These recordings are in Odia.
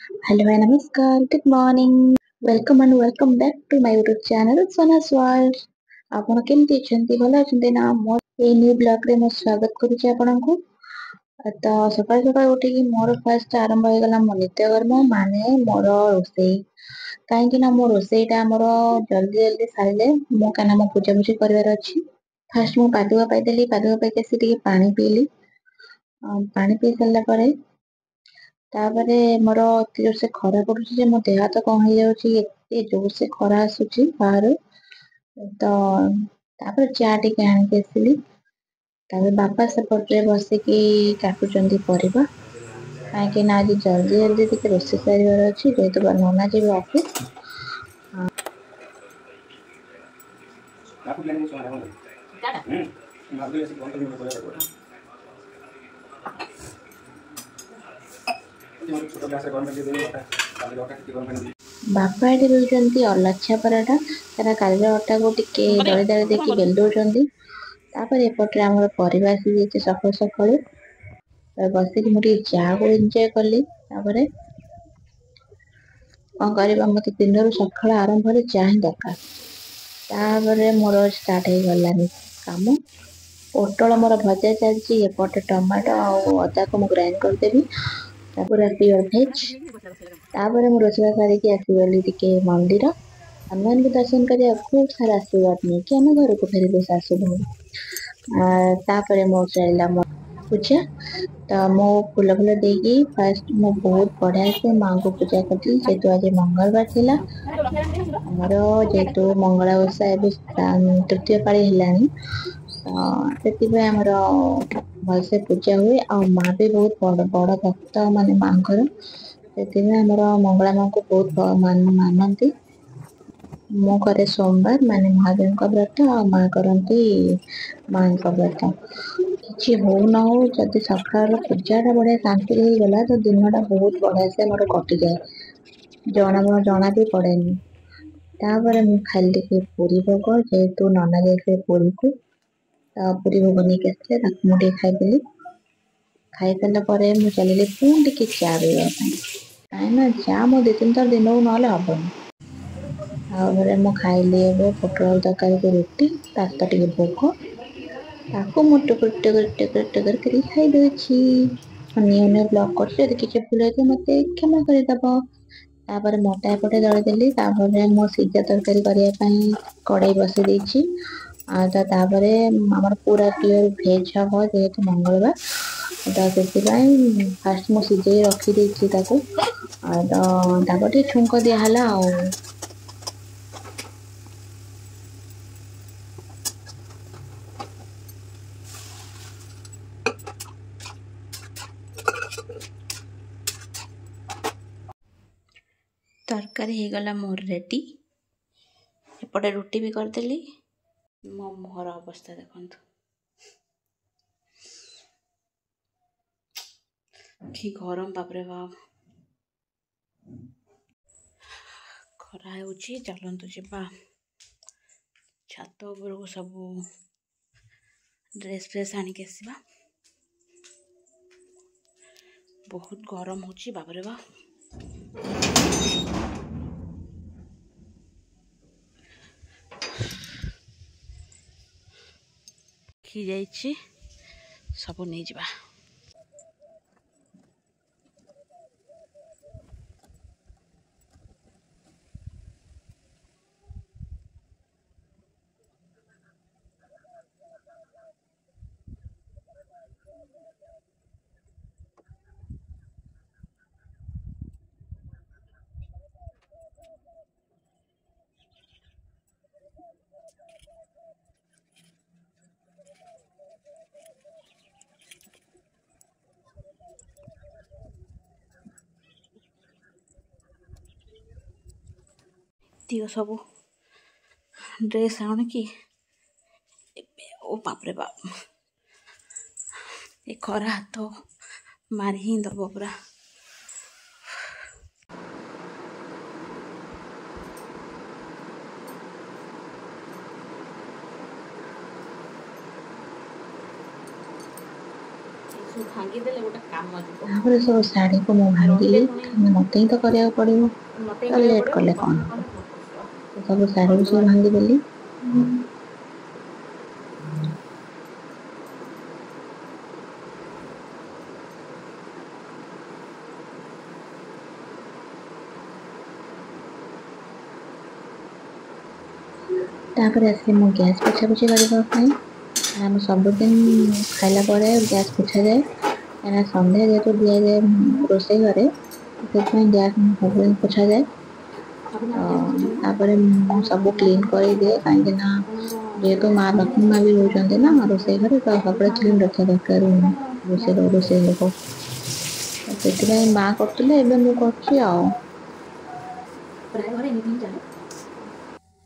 Hello and namaskar. Good morning. Welcome back to my YouTube channel Sona's World. ଆପଣ କେମିତି ଅଛନ୍ତି? ଭଲ ଅଛନ୍ତି ନା? ମୋ ଏଇ ନ୍ୟୁ ବ୍ଲଗରେ ମୁଁ ସ୍ୱାଗତ କରୁଛି ଆପଣଙ୍କୁ। ତ ସକାଳୁ ସକାଳୁ ଉଠିକି ମୋର ଫାଷ୍ଟ ଆରମ୍ଭ ହେଇଗଲା ମୋ ନିତ୍ୟକର୍ମ ମାନେ ମୋର ରୋଷେଇ। କାହିଁକି ନା ମୋ ରୋଷେଇଟା ଆମର ଜଲ୍ଦି ଜଲ୍ଦି ସାରିଲେ ମୁଁ କାହିଁକିନା ମୋ ପୂଜାପୂଜି କରିବାର ଅଛି। ଫାଷ୍ଟ ମୁଁ ପାଦୁକ ପାଇଦେଲି, ପାଦୁକ ପାଇକି ଆସି ଟିକେ ପାଣି ପିଇଲି। ପାଣି ପିଇ ସାରିଲା ପରେ ତାପରେ ମୋର ଏତେ ଜୋରସେ ଖରା ପଡୁଛି ଯେ ମୋ ଦେହ ହାତ କଣ ହେଇଯାଉଛି, ଏତେ ଜୋରସେ ଖରା ଆସୁଛି ବାହାରୁ। ତ ତାପରେ ଚା ଟିକେ ଆଣିକି ଆସିଲି। ତାପରେ ବାପା ସେପଟରେ ବସିକି କାଟୁଛନ୍ତି ପରିବା, କାହିଁକି ନା ଆଜି ଜଲ୍ଦି ଜଲ୍ଦି ଟିକେ ରୋଷେଇ ସାରିବାର ଅଛି, ଯେହେତୁ ନନା ଯିବେ ଅଫିସ। ବାପା ଏଠି ଦଉଛନ୍ତି ଅଲଚ୍ଛା ପରଟା, କାରଣ କାଲିର ଅଟାକୁ ଟିକେ ଦଳି ଦଳି ଦେଇକି ବେଲି ଦଉଛନ୍ତି। ତାପରେ ଏପଟରେ ଆମର ପରିବା ଆସିଯାଇଛି ସକାଳୁ ସକାଳୁ। ବସିକି ମୁଁ ଟିକେ ଚା କୁ ଏନ୍ଜୟ କଲି। ତାପରେ କଣ କରିବା, ମତେ ଦିନରୁ ସକାଳ ଆରମ୍ଭରେ ଚା ହିଁ ଦରକାର। ତାପରେ ମୋର ଷ୍ଟାର୍ଟ ହେଇଗଲାନି କାମ। ପୋଟଳ ମୋର ଭଜା ଚାଲିଛି, ଏପଟେ ଟମାଟୋ ଆଉ ଅଦାକୁ ମୁଁ ଗ୍ରାଇଣ୍ଡ କରିଦେବି। ତାପରେ ପିଓର ଭେଜ। ତାପରେ ମୁଁ ରୋଷେଇ ସାରିକି ଆସିଗଲି ଟିକେ ମନ୍ଦିର। ହନୁମାନଙ୍କୁ ଦର୍ଶନ କରିବାକୁ ଖୁବ୍ ସାରା ଆଶୀର୍ବାଦ ନେଇକି ଆମେ ଘରକୁ ଫେରିଲୁ ଶାଶୁ ବୋହୂ। ତାପରେ ମୋ ଚାଲିଲା ମୋ ପୂଜା। ତ ମୁଁ ଫୁଲ ଦେଇକି ଫାଷ୍ଟ ମୁଁ ବହୁତ ବଢିଆ ସେ ମାଙ୍କୁ ପୂଜା କରିଥିଲି, ଯେହେତୁ ଆଜି ମଙ୍ଗଳବାର ଥିଲା। ଆମର ଯେହେତୁ ମଙ୍ଗଳା ଓଷା ଏବେ ତୃତୀୟ ପାଳି ହେଲାଣି, ତ ସେଥିପାଇଁ ଆମର ଭଲସେ ପୂଜା ହୁଏ। ଆଉ ମା ବି ବହୁତ ବଡ ଭକ୍ତ ମାନେ ମାଙ୍କର। ସେଥିପାଇଁ ଆମର ମଙ୍ଗଳା ମାଙ୍କୁ ବହୁତ ମାନନ୍ତି। ମୁଁ କରେ ସୋମବାର ମାନେ ମହାଦେବଙ୍କ ବ୍ରତ, ଆଉ ମା କରନ୍ତି ମାଙ୍କ ବ୍ରତ। କିଛି ହଉ ନ ହଉ, ଯଦି ସକାଳର ପୂଜା ଟା ବଢିଆ ଶାନ୍ତିରେ ହେଇଗଲା ତ ଦିନ ଟା ବହୁତ ବଢିଆ ସେ ମୋର କଟିଯାଏ। ଜଣା ବି ପଡେନି। ତାପରେ ମୁଁ ଖାଇଲି ଟିକେ ପୁରୀ ଭୋଗ, ଯେହେତୁ ନନା ଯାଇଥିଲେ ପୁରୀକୁ। ପୁରୀ ଭୋଗ ନେଇକି ଆସିଥିଲେ, ତାକୁ ମୁଁ ଟିକେ ଖାଇଦେଲି। ଖାଇସାରିଲା ପରେ ମୁଁ ଚାଲିଲି ପୁଣି ଟିକେ ଚା ପିଇବା ପାଇଁ। କାହିଁକି ନା ଚା ମୁଁ 2-3 ଥର ଦିନକୁ ନହେଲେ ହବନି। ତାପରେ ମୁଁ ଖାଇଲି ଏବେ ପୋଟଳ ତରକାରୀକୁ ରୁଟି, ତା ସହିତ ଟିକେ ଭୋଗ। ତାକୁ ମୁଁ ଟୁକୁର ଟୁକୁର କରି ଖାଇଦଉଛି। ଅନ୍ୟ ବ୍ଲଗ କରୁଛି, ଯଦି କିଛି ଭୁଲ ହେଇଥିବ ମତେ କ୍ଷମା କରିଦବ। ତାପରେ ମୋଟା ଏପଟେ ଦଳିଦେଲି। ତାପରେ ମୁଁ ସିଝା ତରକାରୀ କରିବା ପାଇଁ କଡେଇ ବସେଇ ଦେଇଛି। ତାପରେ ଆମର ପୁରା ପିଓର ଭେଜ ହବ, ଯେହେତୁ ମଙ୍ଗଳବାର। ତ ସେଥିପାଇଁ ଫାଷ୍ଟ ମୁଁ ସିଝେଇ ରଖିଦେଇଛି ତାକୁ। ତାପରେ ଟିକେ ଛୁଙ୍କ ଦିଆ ହେଲା ଆଉ। ତରକାରୀ ହେଇଗଲା ମୋର ରେଡି। ଏପଟେ ରୁଟି ବି କରିଦେଲି। ମୋ ମୁହଁର ଅବସ୍ଥା ଦେଖନ୍ତୁ, କି ଗରମ ବାପରେ ବାପ। ଖରା ହେଉଛି, ଚାଲନ୍ତୁ ଯିବା ଛାତ ଉପରକୁ ସବୁ ଡ୍ରେସ୍ ଫ୍ରେସ୍ ଆଣିକି ଆସିବା। ବହୁତ ଗରମ ହେଉଛି ବାପରେ ବାପ। ଯାଇଛି ସବୁ ନେଇଯିବା। ତିକ ସବୁ ଡ୍ରେସ୍ ଆଣିକି ଏବେ ଓ ବାପରେ ବାପ, ଏ ଖରା ହାତ ମାରି ହିଁ ଦବ ପୁରା। ଭାଙ୍ଗିଦେଲେ ଗୋଟେ କାମ ଯିବ। ତାପରେ ସବୁ ଶାଢ଼ୀକୁ ମୁଁ ଭାଙ୍ଗିଲି, ମୋତେ ହିଁ ତ କରିବାକୁ ପଡ଼ିବ, ତ ଲେଟ୍ କଲେ କ'ଣ ହେବ। ସବୁ ଶାଢ଼ୀକୁ ସବୁ ଭାଙ୍ଗିଦେଲି। ତାପରେ ଆସିଲି ମୁଁ ଗ୍ୟାସ୍ ପୋଛାପୋଛି କରିବା ପାଇଁ। ଆମେ ସବୁଦିନ ଖାଇଲା ପରେ ଗ୍ୟାସ୍ ପୋଛାଯାଏ, କାହିଁକିନା ସନ୍ଧ୍ୟା ଯେହେତୁ ଦିଆଯାଏ ରୋଷେଇ ଘରେ, ସେଥିପାଇଁ ଗ୍ୟାସ୍ ସବୁଦିନ ପୋଛାଯାଏ। ତାପରେ ମୁଁ ସବୁ କ୍ଲିନ୍ କରିଦିଏ, କାହିଁକିନା ଯେହେତୁ ମା ଲକ୍ଷ୍ମୀ ମା ବି ରହୁଛନ୍ତି ନା ରୋଷେଇ ଘରେ, ତ ସବୁବେଳେ କ୍ଲିନ୍ ରଖିବା ଦରକାର ରୋଷେଇ ଘରକୁ। ସେଥିପାଇଁ ମା କରୁଥିଲେ, ଏବେ ମୁଁ କରୁଛି ଆଉ। ପ୍ରାୟ ଘରେ ଏମିତି ହିଁ ଚାଲେ,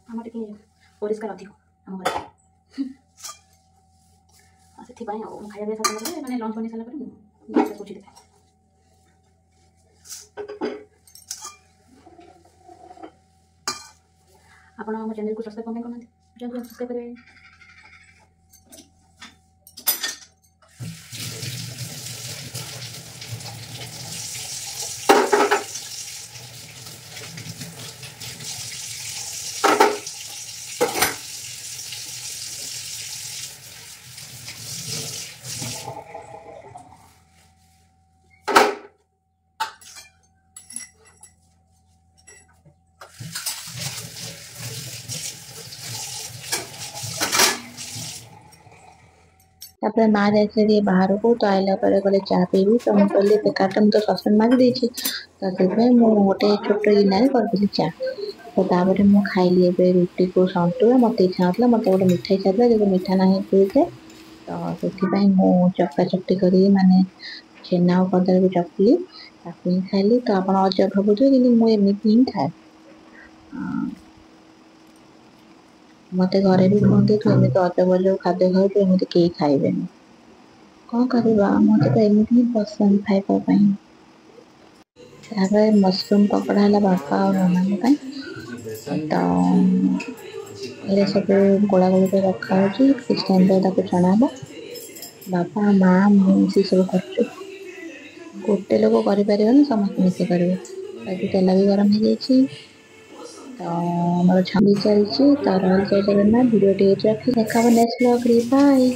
ଆମର ଟିକେ ପରିଷ୍କାର ଅଧିକ ଆମ ଘରେ, ସେଥିପାଇଁ ଆଉ ମୁଁ ଖାଇବା ପିଇବା ସାରିଲା ପରେ ମାନେ ଲଞ୍ଚ ବନେଇ ସାରିଲା ପରେ ମୁଁ ଗ୍ୟାସ୍ ପୋଛି ଦେଇଥାଏ। ଆପଣ ଆମ ଚ୍ୟାନେଲକୁ ସବସ୍କ୍ରାଇବ୍ କ'ଣ ପାଇଁ କରୁନାହାନ୍ତି? ଯାଆନ୍ତୁ ସବସ୍କ୍ରାଇବ୍ କରିବେ। ତାପରେ ମା ଯାଇଥିଲେ ବାହାରକୁ, ତ ଆଇଲା ପରେ କହିଲେ ଚା ପିଇବି, ତ ମୁଁ କହିଲି ବେକାରଟା ମୁଁ ତ ସସ୍ପେନ୍ ମାରି ଦେଇଛି, ତ ସେଥିପାଇଁ ମୁଁ ଗୋଟେ ଛୋଟ ଗିନାରେ କରିଦେଲି ଚା। ତ ତାପରେ ମୁଁ ଖାଇଲି ଏବେ ରୁଟିକୁ ସନ୍ତୁଳା। ମୋତେ ଇଚ୍ଛା ନଥିଲା, ମୋତେ ଗୋଟେ ମିଠା ଇଚ୍ଛା ଥିଲା, ଯେହେତୁ ମିଠା ନାହିଁ ଫ୍ରିଜରେ, ତ ସେଥିପାଇଁ ମୁଁ ଚକଟା କରି ମାନେ ଛେନା ଆଉ କଦଳୀକୁ ଚକଟିଲି, ତାକୁ ହିଁ ଖାଇଲି। ତ ଆପଣ ଅଜବ ଭାବୁଥିବେ, କିନ୍ତୁ ମୁଁ ଏମିତି ହିଁ ଖାଏ। ମୋତେ ଘରେ ବି କୁହନ୍ତି ତୁ ଏମିତି ଅଜବ ଅଜବ ଖାଦ୍ୟ ଖାଉଛୁ, ଏମିତି କେହି ଖାଇବେନି। କ'ଣ କରିବା, ମୋତେ ତ ଏମିତି ହିଁ ପସନ୍ଦ ଖାଇବା ପାଇଁ। ତାପରେ ମସରୁମ୍ ପକୋଡ଼ା ହେଲା ବାପା ଆଉ ମାମାଙ୍କ ପାଇଁ। ତ ଏଇଟା ସବୁ ଗୋଳାଗୋଳି କରି ରଖାହେଉଛି, କିଛି ଟାଇମ୍ ପରେ ତାକୁ ଛଣା ହେବ। ବାପା ମା ମୁଁ ମିଶି ସବୁ କରୁଛୁ। ଗୋଟେ ଲୋକ କରିପାରିବନି, ସମସ୍ତେ ମିଶି କରିବେ। ଆଜି ତେଲ ବି ଗରମ ହେଇଯାଇଛି, ତ ଆମର ଛାଣି ଚାଲିଛି। ତ ରହିଲି ଜୟ ଜଗନ୍ନାଥ, ଭିଡ଼ିଓଟି ଏଇଠି ରଖି ଦେଖା ହବ ନେକ୍ସଟ୍ ବ୍ଲଗ୍ରେ। ବାଏ।